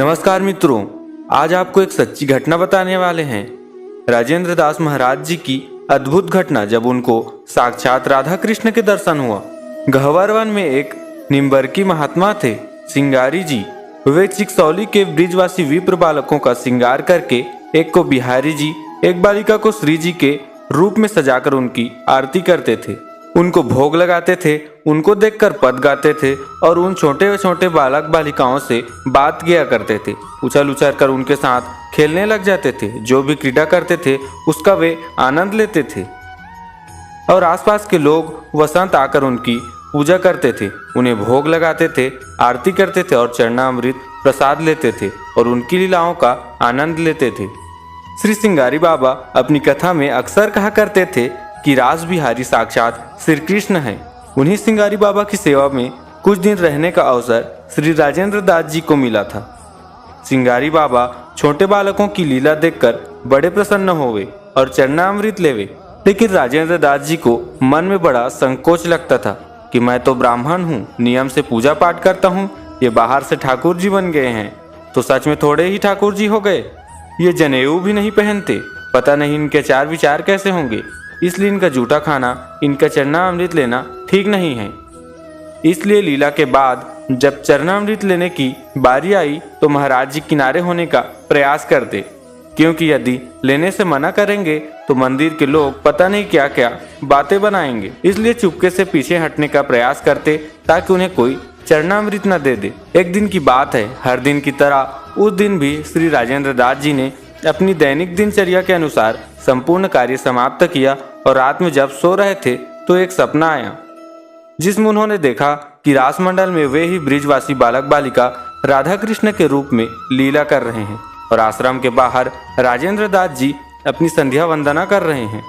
नमस्कार मित्रों, आज आपको एक सच्ची घटना बताने वाले हैं। राजेंद्र दास महाराज जी की अद्भुत घटना जब उनको साक्षात राधा कृष्ण के दर्शन हुआ। गहवर वन में एक निम्बरकी महात्मा थे, सिंगारी जी। वे चिकसौली के ब्रिजवासी विप्र बालकों का श्रृंगार करके एक को बिहारी जी, एक बालिका को श्री जी के रूप में सजाकर उनकी आरती करते थे, उनको भोग लगाते थे, उनको देखकर पद गाते थे और उन छोटे छोटे बालक बालिकाओं से बात किया करते थे। उछल उछल कर उनके साथ खेलने लग जाते थे। जो भी क्रीड़ा करते थे उसका वे आनंद लेते थे और आसपास के लोग वसंत आकर उनकी पूजा करते थे, उन्हें भोग लगाते थे, आरती करते थे और चरणामृत प्रसाद लेते थे और उनकी लीलाओं का आनंद लेते थे। श्री सिंगारी बाबा अपनी कथा में अक्सर कहा करते थे कि रास बिहारी साक्षात श्री कृष्ण हैं। उन्हीं सिंगारी बाबा की सेवा में कुछ दिन रहने का अवसर श्री राजेंद्र दास जी को मिला था। सिंगारी बाबा छोटे बालकों की लीला देखकर बड़े प्रसन्न हुए और चरणामृत लेवे, लेकिन राजेंद्र दास जी को मन में बड़ा संकोच लगता था कि मैं तो ब्राह्मण हूँ, नियम से पूजा पाठ करता हूँ, ये बाहर से ठाकुर जी बन गए हैं तो सच में थोड़े ही ठाकुर जी हो गए। ये जनेऊ भी नहीं पहनते, पता नहीं इनके चार विचार कैसे होंगे, इसलिए इनका जूठा खाना, इनका चरणामृत लेना ठीक नहीं है। इसलिए लीला के बाद जब चरणामृत लेने की बारी आई तो महाराज जी किनारे होने का प्रयास करते, क्योंकि यदि लेने से मना करेंगे तो मंदिर के लोग पता नहीं क्या क्या बातें बनाएंगे। इसलिए चुपके से पीछे हटने का प्रयास करते ताकि उन्हें कोई चरणामृत न दे दे। एक दिन की बात है, हर दिन की तरह उस दिन भी श्री राजेंद्र दास जी ने अपनी दैनिक दिनचर्या के अनुसार संपूर्ण कार्य समाप्त किया और रात में जब सो रहे थे तो एक सपना आया, जिसमें उन्होंने देखा कि रासमंडल में वे ही ब्रिजवासी बालक बालिका राधा कृष्ण के रूप में लीला कर रहे हैं और आश्रम के बाहर राजेंद्र दास जी अपनी संध्या वंदना कर रहे हैं।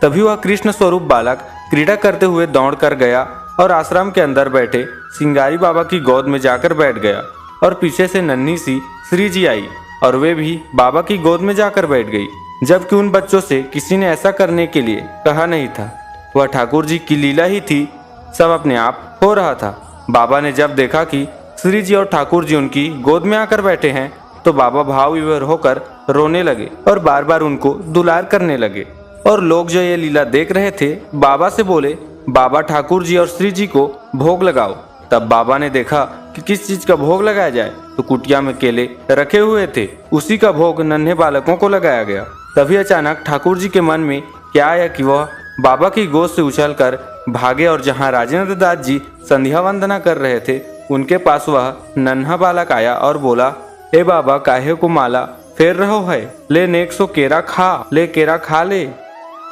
तभी वह कृष्ण स्वरूप बालक क्रीड़ा करते हुए दौड़ कर गया और आश्रम के अंदर बैठे सिंगारी बाबा की गोद में जाकर बैठ गया और पीछे से नन्ही सी श्री जी आई और वे भी बाबा की गोद में जाकर बैठ गई, जबकि उन बच्चों से किसी ने ऐसा करने के लिए कहा नहीं था। वह ठाकुर जी की लीला ही थी, सब अपने आप हो रहा था। बाबा ने जब देखा कि श्री जी और ठाकुर जी उनकी गोद में आकर बैठे हैं तो बाबा भाव विभोर होकर रोने लगे और बार बार उनको दुलार करने लगे। और लोग जो ये लीला देख रहे थे बाबा से बोले, बाबा ठाकुर जी और श्री जी को भोग लगाओ। तब बाबा ने देखा कि किस चीज का भोग लगाया जाए तो कुटिया में केले रखे हुए थे, उसी का भोग नन्हे बालकों को लगाया गया। तभी अचानक ठाकुर जी के मन में क्या आया कि वह बाबा की गोद से उछलकर भागे और जहां राजेंद्र दास जी संध्या वंदना कर रहे थे उनके पास वह नन्हा बालक आया और बोला, ए बाबा काहे को माला फेर रहो है, ले नेक सो केरा खा, ले केरा खा ले।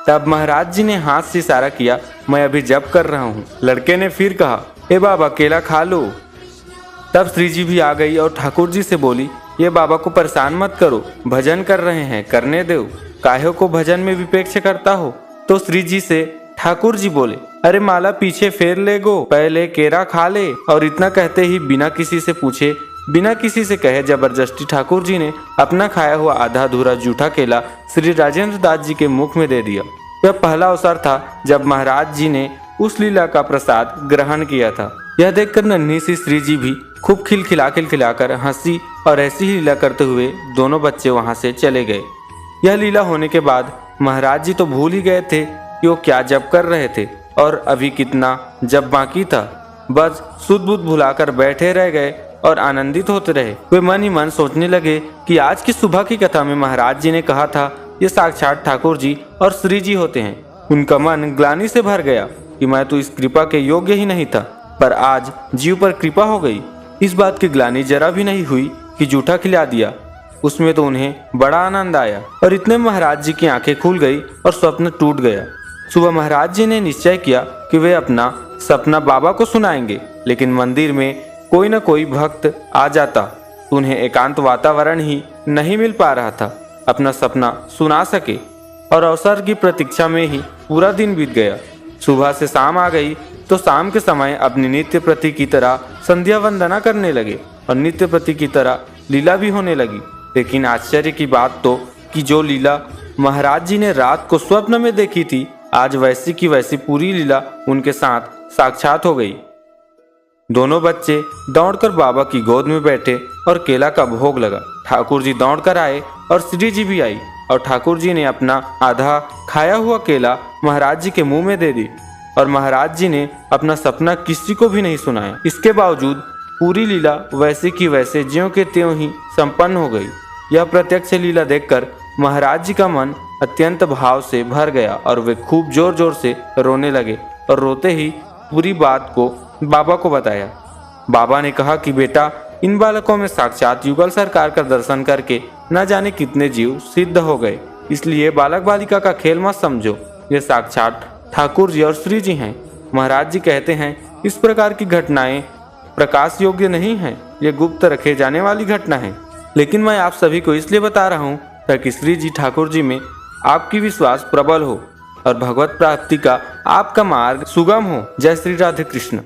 तब महाराज जी ने हाथ से इशारा किया, मैं अभी जप कर रहा हूँ। लड़के ने फिर कहा, ए बाबा केला खा लो। तब श्री जी भी आ गई और ठाकुर जी से बोली, ये बाबा को परेशान मत करो, भजन कर रहे हैं, करने दो, काहे को भजन में विपेक्ष करता हो। तो श्री जी से ठाकुर जी बोले, अरे माला पीछे फेर ले गो, पहले केरा खा ले। और इतना कहते ही बिना किसी से पूछे, बिना किसी से कहे जबरदस्ती ठाकुर जी ने अपना खाया हुआ आधा अधूरा जूठा केला श्री राजेंद्र दास जी के मुख में दे दिया। यह पहला अवसर था जब महाराज जी ने उस लीला का प्रसाद ग्रहण किया था। यह देखकर नन्ही सी श्री जी भी खूब खिलखिलाकर हंसी और ऐसी ही लीला करते हुए दोनों बच्चे वहां से चले गए। यह लीला होने के बाद महाराज जी तो भूल ही गए थे कि वो क्या जप कर रहे थे और अभी कितना जप बाकी था। बस सुध बुध भुलाकर बैठे रह गए और आनंदित होते रहे। वे मन ही मन सोचने लगे कि आज की सुबह की कथा में महाराज जी ने कहा था ये साक्षात ठाकुर जी और श्री जी होते हैं। उनका मन ग्लानि से भर गया कि मैं तो इस कृपा के योग्य ही नहीं था, पर आज जीव पर कृपा हो गई। इस बात की ग्लानि जरा भी नहीं हुई कि जूठा खिला दिया, उसमें तो उन्हें बड़ा आनंद आया। और इतने महाराज जी की आंखें खुल गई और स्वप्न टूट गया। सुबह महाराज जी ने निश्चय किया कि वे अपना सपना बाबा को सुनाएंगे, लेकिन मंदिर में कोई न कोई भक्त आ जाता तो उन्हें एकांत वातावरण ही नहीं मिल पा रहा था अपना सपना सुना सके। और अवसर की प्रतीक्षा में ही पूरा दिन बीत गया। सुबह से शाम आ गई तो शाम के समय अपनी नित्य प्रति की तरह संध्या वंदना करने लगे और नित्य प्रति की तरह लीला भी होने लगी। लेकिन आश्चर्य की बात तो कि जो लीला महाराज जी ने रात को स्वप्न में देखी थी, आज वैसी की वैसी पूरी लीला उनके साथ साक्षात हो गई। दोनों बच्चे दौड़कर बाबा की गोद में बैठे और केला का भोग लगा। ठाकुर जी दौड़कर आए और श्री जी भी आई और ठाकुर जी ने अपना आधा खाया हुआ केला महाराज जी के मुंह में दे दी और महाराज जी ने अपना सपना किसी को भी नहीं सुनाया। इसके बावजूद पूरी लीला वैसे की वैसे ज्यों के त्यों ही संपन्न हो गई। यह प्रत्यक्ष लीला देखकर महाराज जी का मन अत्यंत भाव से भर गया और वे खूब जोर जोर से रोने लगे और रोते ही पूरी बात को बाबा को बताया। बाबा ने कहा कि बेटा, इन बालकों में साक्षात युगल सरकार का दर्शन करके न जाने कितने जीव सिद्ध हो गए, इसलिए बालक बालिका का खेल मत समझो, ये साक्षात ठाकुर जी और श्री जी हैं। महाराज जी कहते हैं इस प्रकार की घटनाएं प्रकाश योग्य नहीं हैं, ये गुप्त रखे जाने वाली घटना है, लेकिन मैं आप सभी को इसलिए बता रहा हूँ ताकि श्री जी ठाकुर जी में आपकी विश्वास प्रबल हो और भगवत प्राप्ति का आपका मार्ग सुगम हो। जय श्री राधे कृष्ण।